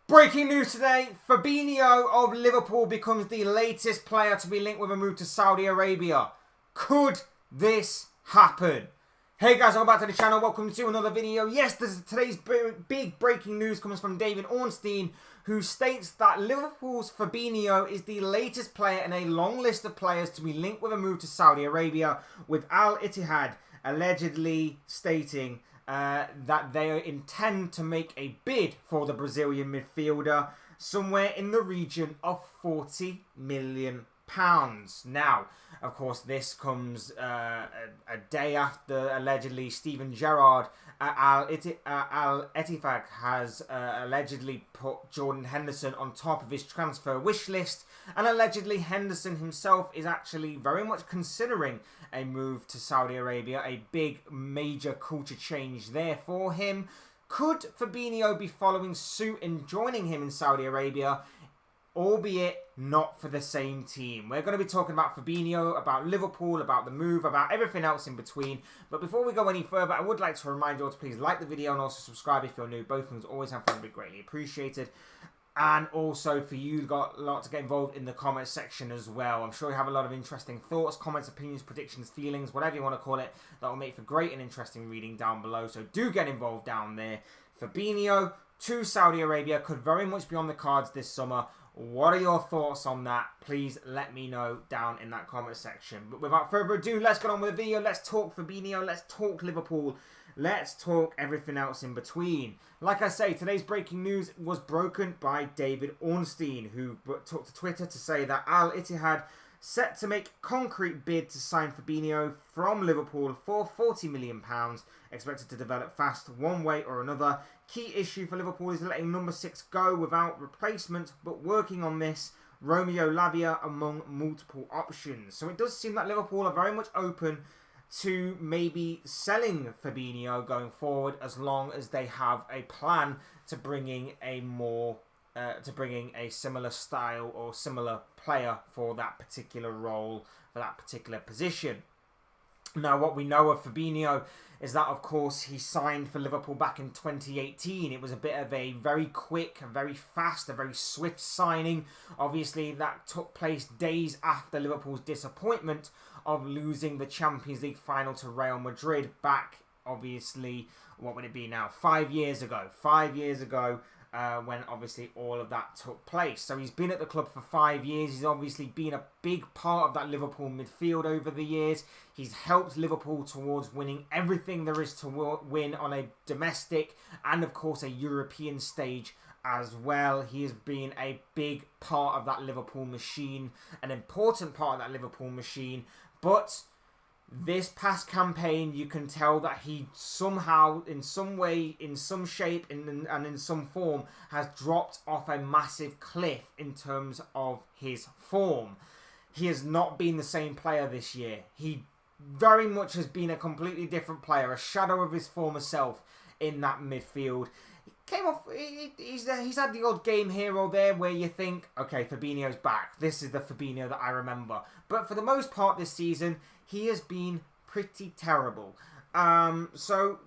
Breaking news today, Fabinho of Liverpool becomes the latest player to be linked with a move to Saudi Arabia. Could this happen? Hey guys, welcome back to the channel. Welcome to another video. Yes, today's big breaking news comes from David Ornstein, who states that Liverpool's Fabinho is the latest player in a long list of players to be linked with a move to Saudi Arabia, with Ittihad allegedly stating that they intend to make a bid for the Brazilian midfielder somewhere in the region of £40 million. Now, of course, this comes a day after allegedly Steven Gerrard at Ittihad has allegedly put Jordan Henderson on top of his transfer wish list, and allegedly Henderson himself is actually very much considering a move to Saudi Arabia, a big major culture change there for him. Could Fabinho be following suit and joining him in Saudi Arabia, albeit not for the same team? We're going to be talking about Fabinho, about Liverpool, about the move, about everything else in between. But before we go any further, I would like to remind you all to please like the video and also subscribe if you're new. Both things always have fun and be greatly appreciated. And also for you, got a lot to get involved in the comments section as well. I'm sure you have a lot of interesting thoughts, comments, opinions, predictions, feelings, whatever you want to call it. That will make for great and interesting reading down below. So do get involved down there. Fabinho to Saudi Arabia could very much be on the cards this summer. What are your thoughts on that? Please let me know down in that comment section. But without further ado, let's get on with the video. Let's talk Fabinho. Let's talk Liverpool. Let's talk everything else in between. Like I say, today's breaking news was broken by David Ornstein, who took to Twitter to say that Ittihad set to make concrete bid to sign Fabinho from Liverpool for £40 million, expected to develop fast one way or another. Key issue for Liverpool is letting number 6 go without replacement, but working on this, Romeo Lavia among multiple options. So it does seem that Liverpool are very much open to maybe selling Fabinho going forward, as long as they have a plan to bringing a similar style or similar player for that particular role, for that particular position. Now, what we know of Fabinho is that, of course, he signed for Liverpool back in 2018. It was a bit of a very quick, a very fast, a very swift signing. Obviously, that took place days after Liverpool's disappointment of losing the Champions League final to Real Madrid back, obviously, what would it be now? 5 years ago. 5 years ago. When obviously all of that took place. So he's been at the club for 5 years. He's obviously been a big part of that Liverpool midfield over the years. He's helped Liverpool towards winning everything there is to win on a domestic and of course a European stage as well. He has been a big part of that Liverpool machine, an important part of that Liverpool machine. But this past campaign, you can tell that he somehow, in some way, in some shape, and in some form, has dropped off a massive cliff in terms of his form. He has not been the same player this year. He very much has been a completely different player, a shadow of his former self in that midfield. Came off. He's had the odd game here or there where you think, okay, Fabinho's back. This is the Fabinho that I remember. But for the most part this season, he has been pretty terrible. So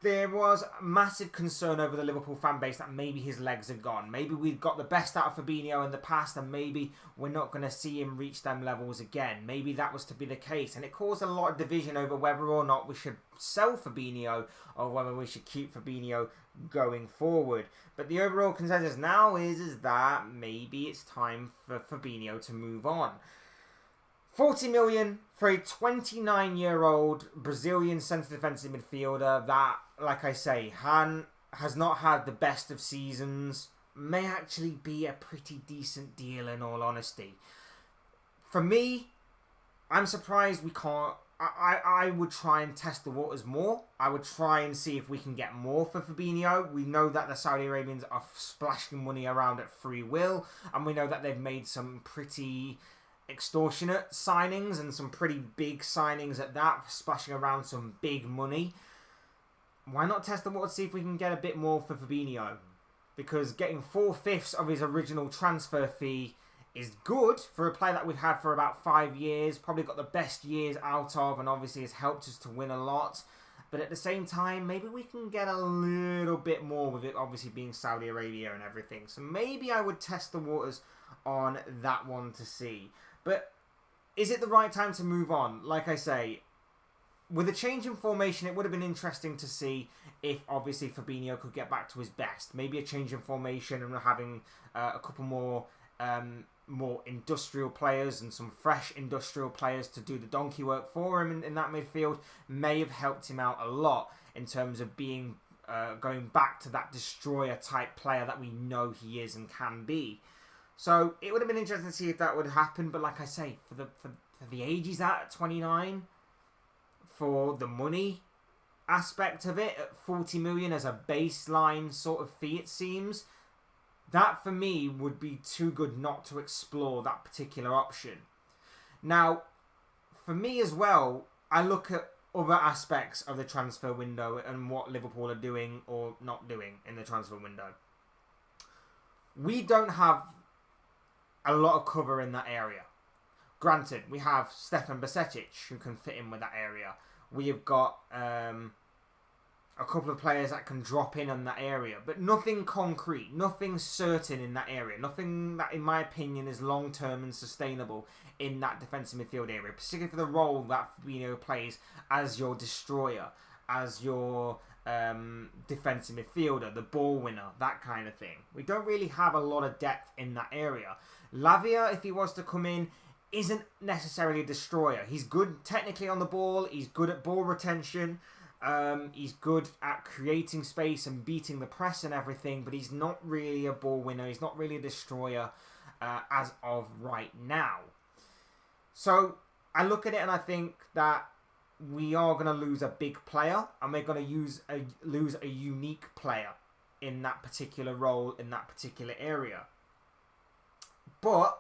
there was massive concern over the Liverpool fan base that maybe his legs are gone. Maybe we've got the best out of Fabinho in the past and maybe we're not going to see him reach them levels again. Maybe that was to be the case. And it caused a lot of division over whether or not we should sell Fabinho or whether we should keep Fabinho going forward. But the overall consensus now is that maybe it's time for Fabinho to move on. 40 million for a 29-year-old Brazilian centre defensive midfielder that, like I say, has not had the best of seasons, may actually be a pretty decent deal in all honesty. For me, I'm surprised we can't. I would try and test the waters more. I would try and see if we can get more for Fabinho. We know that the Saudi Arabians are splashing money around at free will, and we know that they've made some pretty extortionate signings and some pretty big signings at that, splashing around some big money. Why not test the water to see if we can get a bit more for Fabinho? Because getting 4/5 of his original transfer fee is good for a player that we've had for about 5 years, probably got the best years out of, and obviously has helped us to win a lot. But at the same time, maybe we can get a little bit more with it obviously being Saudi Arabia and everything. So maybe I would test the waters on that one to see. But is it the right time to move on? Like I say, with a change in formation, it would have been interesting to see if obviously Fabinho could get back to his best. Maybe a change in formation and having a couple more industrial players and some fresh industrial players to do the donkey work for him in that midfield may have helped him out a lot in terms of being going back to that destroyer type player that we know he is and can be. So it would have been interesting to see if that would happen. But like I say, for the age he's at 29, for the money aspect of it at 40 million as a baseline sort of fee, it seems. That, for me, would be too good not to explore that particular option. Now, for me as well, I look at other aspects of the transfer window and what Liverpool are doing or not doing in the transfer window. We don't have a lot of cover in that area. Granted, we have Stefan Bajcetic, who can fit in with that area. We have got a couple of players that can drop in on that area, but nothing concrete, nothing certain in that area, nothing that, in my opinion, is long-term and sustainable in that defensive midfield area, particularly for the role that Fabinho plays as your destroyer, as your defensive midfielder, the ball winner, that kind of thing. We don't really have a lot of depth in that area. Lavia, if he was to come in, isn't necessarily a destroyer. He's good technically on the ball, he's good at ball retention, he's good at creating space and beating the press and everything, but he's not really a ball winner. He's not really a destroyer as of right now. So I look at it and I think that we are going to lose a big player, and we're going to lose a unique player in that particular role, in that particular area. But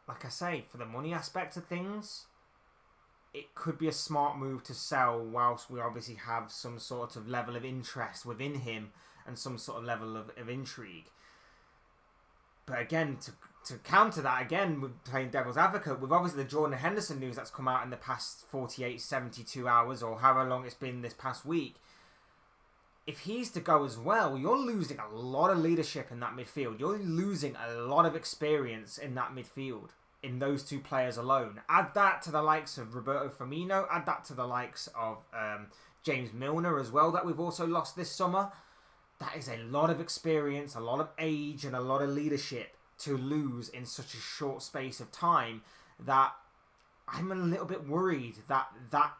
like I say, for the money aspect of things, it could be a smart move to sell whilst we obviously have some sort of level of interest within him and some sort of level of intrigue. But again, to counter that, again, with playing devil's advocate, with obviously the Jordan Henderson news that's come out in the past 48, 72 hours, or however long it's been this past week, if he's to go as well, you're losing a lot of leadership in that midfield. You're losing a lot of experience in that midfield, in those two players alone. Add that to the likes of Roberto Firmino, add that to the likes of James Milner as well, that we've also lost this summer. That is a lot of experience, a lot of age, and a lot of leadership to lose in such a short space of time, that I'm a little bit worried that that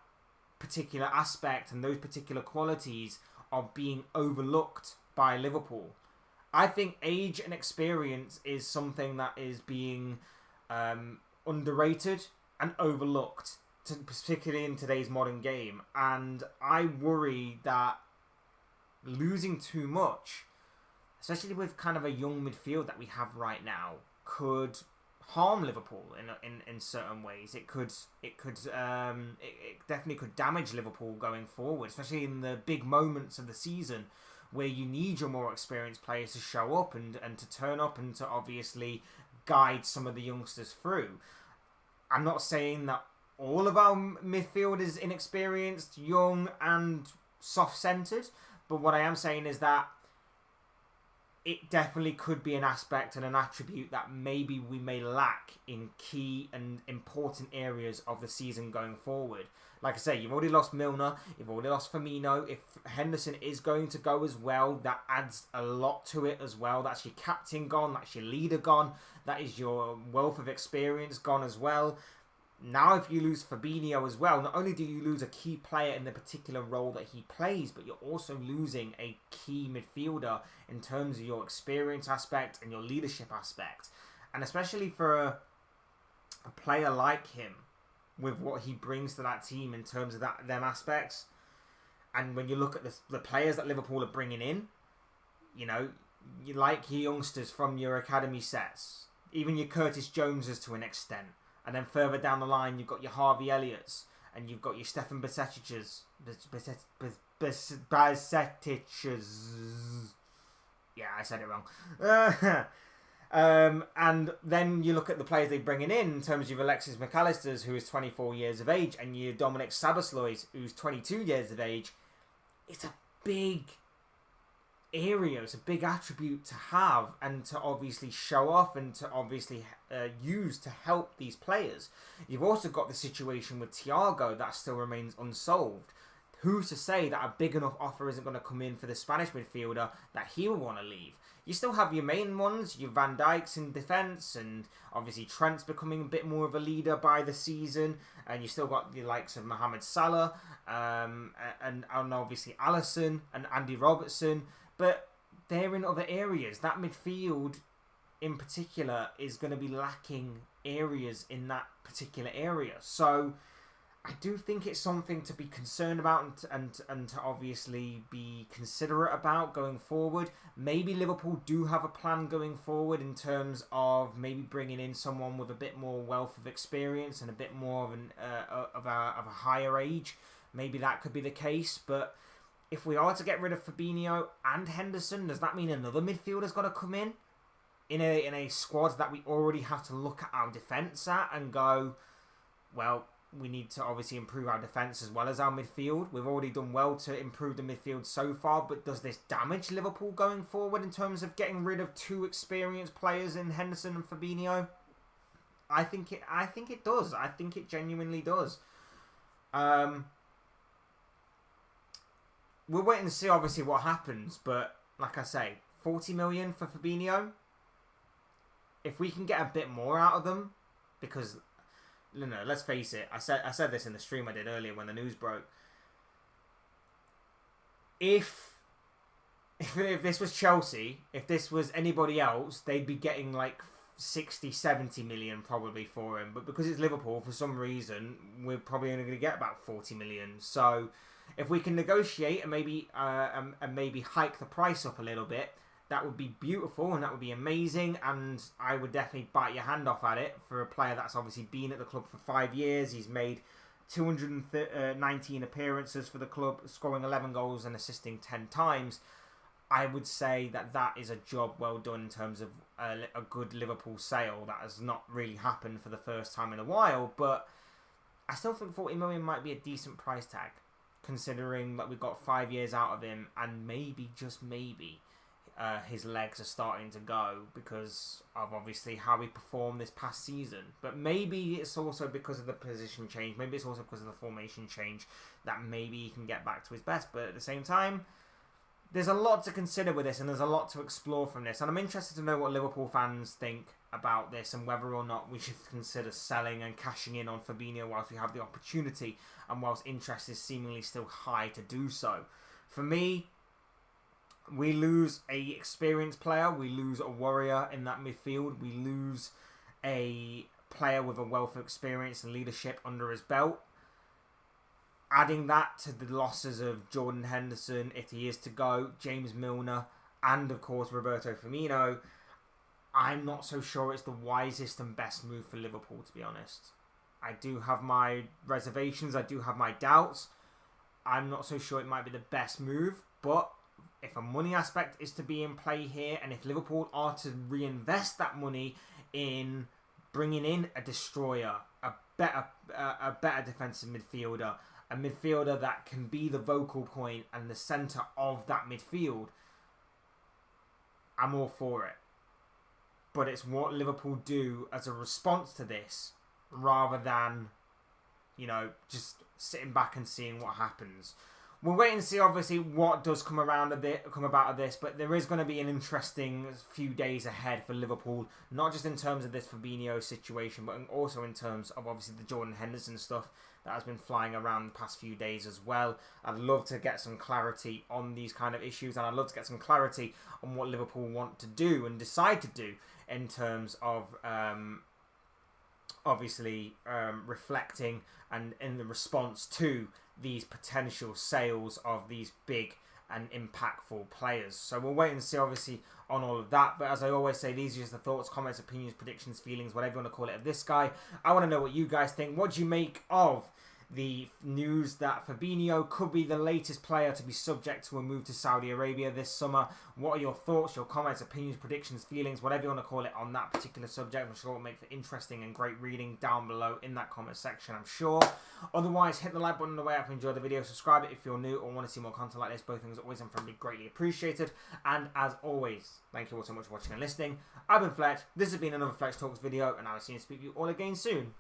particular aspect and those particular qualities are being overlooked by Liverpool. I think age and experience is something that is being underrated and overlooked, particularly in today's modern game. And I worry that losing too much, especially with kind of a young midfield that we have right now, could harm Liverpool in certain ways. It definitely could damage Liverpool going forward, especially in the big moments of the season where you need your more experienced players to show up and to turn up and to obviously guide some of the youngsters through. I'm not saying that all of our midfield is inexperienced, young and soft-centred, but what I am saying is that it definitely could be an aspect and an attribute that maybe we may lack in key and important areas of the season going forward. Like I say, you've already lost Milner, you've already lost Firmino. If Henderson is going to go as well, that adds a lot to it as well. That's your captain gone, that's your leader gone, that is your wealth of experience gone as well. Now if you lose Fabinho as well, not only do you lose a key player in the particular role that he plays, but you're also losing a key midfielder in terms of your experience aspect and your leadership aspect. And especially for a player like him, with what he brings to that team in terms of them aspects. And when you look at the players that Liverpool are bringing in, you know, you like your youngsters from your academy sets, even your Curtis Joneses to an extent. And then further down the line, you've got your Harvey Elliott's, and you've got your Stefan Bajcetic's. Yeah, I said it wrong. And then you look at the players they're bringing in terms of Alexis McAllister's, who is 24 years of age, and your Dominic Sabasloy's, who's 22 years of age. It's a big area. It's a big attribute to have and to obviously show off and to obviously use to help these players. You've also got the situation with Thiago that still remains unsolved. Who's to say that a big enough offer isn't going to come in for the Spanish midfielder that he will want to leave? You still have your main ones, your Van Dijks in defence, and obviously Trent's becoming a bit more of a leader by the season, and you still got the likes of Mohamed Salah, and obviously Alisson and Andy Robertson, but they're in other areas. That midfield in particular is going to be lacking areas in that particular area. So I do think it's something to be concerned about and to obviously be considerate about going forward. Maybe Liverpool do have a plan going forward in terms of maybe bringing in someone with a bit more wealth of experience and a bit more of a higher age. Maybe that could be the case. But if we are to get rid of Fabinho and Henderson, does that mean another midfielder's got to come in a squad that we already have to look at our defence at and go, well, we need to obviously improve our defence as well as our midfield. We've already done well to improve the midfield so far, but does this damage Liverpool going forward in terms of getting rid of two experienced players in Henderson and Fabinho? I think it does. I think it genuinely does. We'll wait and see obviously what happens, but like I say, 40 million for Fabinho. If we can get a bit more out of them, because no, let's face it. I said this in the stream I did earlier when the news broke. If this was Chelsea, if this was anybody else, they'd be getting like 60, 70 million probably for him. But because it's Liverpool, for some reason, we're probably only going to get about 40 million. So if we can negotiate and maybe hike the price up a little bit, that would be beautiful and that would be amazing, and I would definitely bite your hand off at it for a player that's obviously been at the club for 5 years. He's made 219 appearances for the club, scoring 11 goals and assisting 10 times. I would say that is a job well done in terms of a good Liverpool sale. That has not really happened for the first time in a while, but I still think 40 million might be a decent price tag, considering that we've got 5 years out of him, and maybe, just maybe, his legs are starting to go because of obviously how he performed this past season. But maybe it's also because of the position change. Maybe it's also because of the formation change that maybe he can get back to his best. But at the same time, there's a lot to consider with this and there's a lot to explore from this. And I'm interested to know what Liverpool fans think about this and whether or not we should consider selling and cashing in on Fabinho whilst we have the opportunity and whilst interest is seemingly still high to do so. For me, we lose a experienced player. We lose a warrior in that midfield. We lose a player with a wealth of experience and leadership under his belt. Adding that to the losses of Jordan Henderson, if he is to go, James Milner, and of course Roberto Firmino, I'm not so sure it's the wisest and best move for Liverpool, to be honest. I do have my reservations. I do have my doubts. I'm not so sure it might be the best move, but if a money aspect is to be in play here, and if Liverpool are to reinvest that money in bringing in a destroyer, a better defensive midfielder, a midfielder that can be the vocal point and the centre of that midfield, I'm all for it. But it's what Liverpool do as a response to this, rather than, just sitting back and seeing what happens. We'll wait and see, obviously, what does come about of this, but there is going to be an interesting few days ahead for Liverpool, not just in terms of this Fabinho situation, but also in terms of, obviously, the Jordan Henderson stuff that has been flying around the past few days as well. I'd love to get some clarity on these kind of issues, and I'd love to get some clarity on what Liverpool want to do and decide to do in terms of, reflecting and in the response to these potential sales of these big and impactful players. So we'll wait and see, obviously, on all of that. But as I always say, these are just the thoughts, comments, opinions, predictions, feelings, whatever you want to call it, of this guy. I want to know what you guys think. What do you make of the news that Fabinho could be the latest player to be subject to a move to Saudi Arabia this summer. What are your thoughts, your comments, opinions, predictions, feelings, whatever you want to call it on that particular subject? I'm sure it'll make for interesting and great reading down below in that comment section, I'm sure. Otherwise, hit the like button on the way up if you enjoyed the video. Subscribe if you're new or want to see more content like this. Both things always and friendly, greatly appreciated. And as always, thank you all so much for watching and listening. I've been Fletch. This has been another Fletch Talks video, and I will see you and speak to you all again soon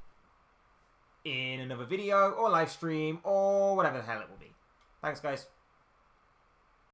in another video or live stream or whatever the hell it will be. Thanks, guys.